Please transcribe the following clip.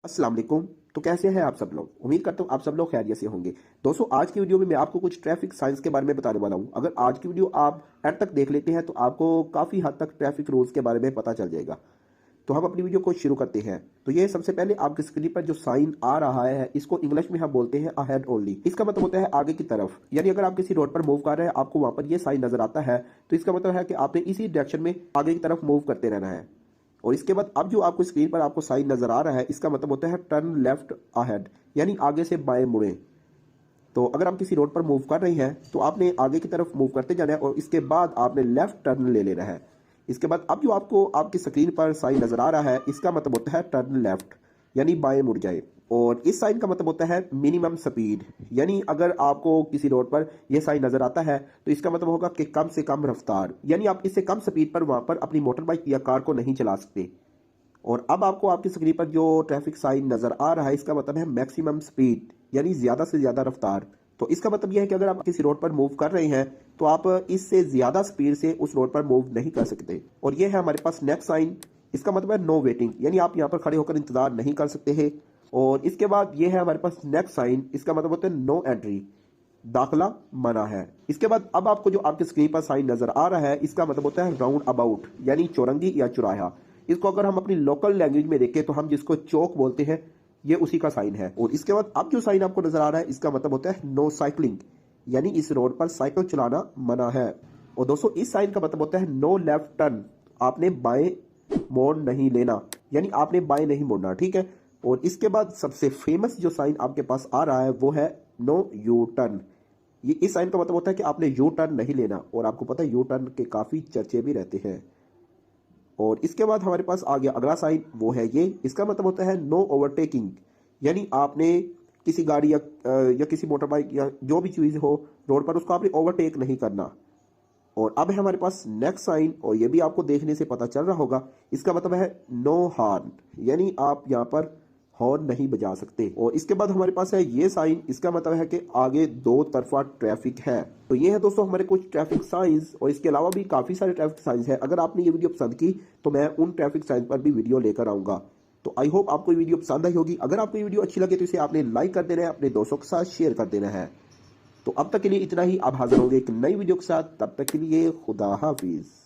अस्सलाम वालेकुम। तो कैसे हैं आप सब लोग? उम्मीद करता हूँ आप सब लोग खैरियत से होंगे। दोस्तों, आज की वीडियो में मैं आपको कुछ ट्रैफिक साइंस के बारे में बताने वाला हूँ। अगर आज की वीडियो आप एंड तक देख लेते हैं तो आपको काफ़ी हद तक ट्रैफिक रूल्स के बारे में पता चल जाएगा। तो हम अपनी वीडियो को शुरू करते हैं। तो ये सबसे पहले आपकी स्क्रीन पर जो साइन आ रहा है, इसको इंग्लिश में हम बोलते हैं अहेड ओनली। इसका मतलब होता है आगे की तरफ। यानी अगर आप किसी रोड पर मूव कर रहे हैं, आपको वहां पर ये साइन नजर आता है, तो इसका मतलब है कि आपने इसी डायरेक्शन में आगे की तरफ मूव करते रहना है। और इसके बाद अब जो आपको स्क्रीन पर आपको साइन नजर आ रहा है, इसका मतलब होता है टर्न लेफ्ट अहेड, यानी आगे से बाएं मुड़े। तो अगर आप किसी रोड पर मूव कर रही हैं तो आपने आगे की तरफ मूव करते जाना है और इसके बाद आपने लेफ्ट टर्न ले लेना है। इसके बाद अब जो आपको आपकी स्क्रीन पर साइन नजर आ रहा है, इसका मतलब होता है टर्न लेफ्ट, यानी बाएं मुड़ जाए। और इस साइन का मतलब होता है मिनिमम स्पीड, यानी अगर आपको किसी रोड पर यह साइन नजर आता है तो इसका मतलब होगा कि कम से कम रफ्तार, यानी आप इससे कम स्पीड पर वहां पर अपनी मोटर बाइक या कार को नहीं चला सकते। और अब आपको आपकी स्क्रीन पर जो ट्रैफिक साइन नजर आ रहा है, इसका मतलब है मैक्सिमम स्पीड, यानी ज्यादा से ज्यादा रफ्तार। तो इसका मतलब यह है कि अगर आप किसी रोड पर मूव कर रहे हैं तो आप इससे ज्यादा स्पीड से उस रोड पर मूव नहीं कर सकते। और यह है हमारे पास नेक्स्ट साइन। इसका मतलब है नो वेटिंग, यानी आप यहाँ पर खड़े होकर इंतजार नहीं कर सकते हैं। और इसके बाद यह है हमारे पास नेक्स्ट साइन। इसका मतलब होता है नो एंट्री, दाखिला मना है। इसके बाद अब आपको जो आपकी स्क्रीन पर साइन नजर आ रहा है, इसका मतलब होता है राउंड अबाउट, यानी चौरंगी या चौराहा। इसको अगर हम अपनी लोकल लैंग्वेज में देखें तो हम जिसको चौक बोलते हैं, ये उसी का साइन है। और इसके बाद अब जो साइन आपको नजर आ रहा है, इसका मतलब होता है नो साइकिलिंग, यानी इस रोड पर साइकिल चलाना मना है। और दोस्तों, इस साइन का मतलब होता है नो लेफ्ट टर्न, आपने बाएं मोड़ नहीं लेना, यानी आपने बाएं नहीं मुड़ना, ठीक है। और इसके बाद सबसे फेमस जो साइन आपके पास आ रहा है वो है नो यू टर्न। ये इस साइन का मतलब होता है कि आपने यू टर्न नहीं लेना। और आपको पता है यू टर्न के काफी चर्चे भी रहते हैं। और इसके बाद हमारे पास आ गया अगला साइन, वो है ये। इसका मतलब होता है नो ओवरटेकिंग, यानी आपने किसी गाड़ी या किसी मोटर बाइक या जो भी चीज हो रोड पर, उसको आपने ओवरटेक नहीं करना। और अब है हमारे पास नेक्स्ट साइन, और ये भी आपको देखने से पता चल रहा होगा। इसका मतलब है नो हॉर्न, यानी आप यहाँ पर हॉर्न नहीं बजा सकते। और इसके बाद हमारे पास है ये साइन। इसका मतलब है कि आगे दो तरफा ट्रैफिक है। तो ये है दोस्तों हमारे कुछ ट्रैफिक साइंस, और इसके अलावा भी काफी सारे ट्रैफिक साइंस है। अगर आपने ये वीडियो पसंद की तो मैं उन ट्रैफिक साइंस पर भी वीडियो लेकर आऊंगा। तो आई होप आपको ये वीडियो पसंद आई होगी। अगर आपको ये वीडियो अच्छी लगे तो इसे आपने लाइक कर देना है, अपने दोस्तों के साथ शेयर कर देना है। तो अब तक के लिए इतना ही। आप हाजिर होंगे एक नई वीडियो के साथ। तब तक के लिए खुदा हाफिज।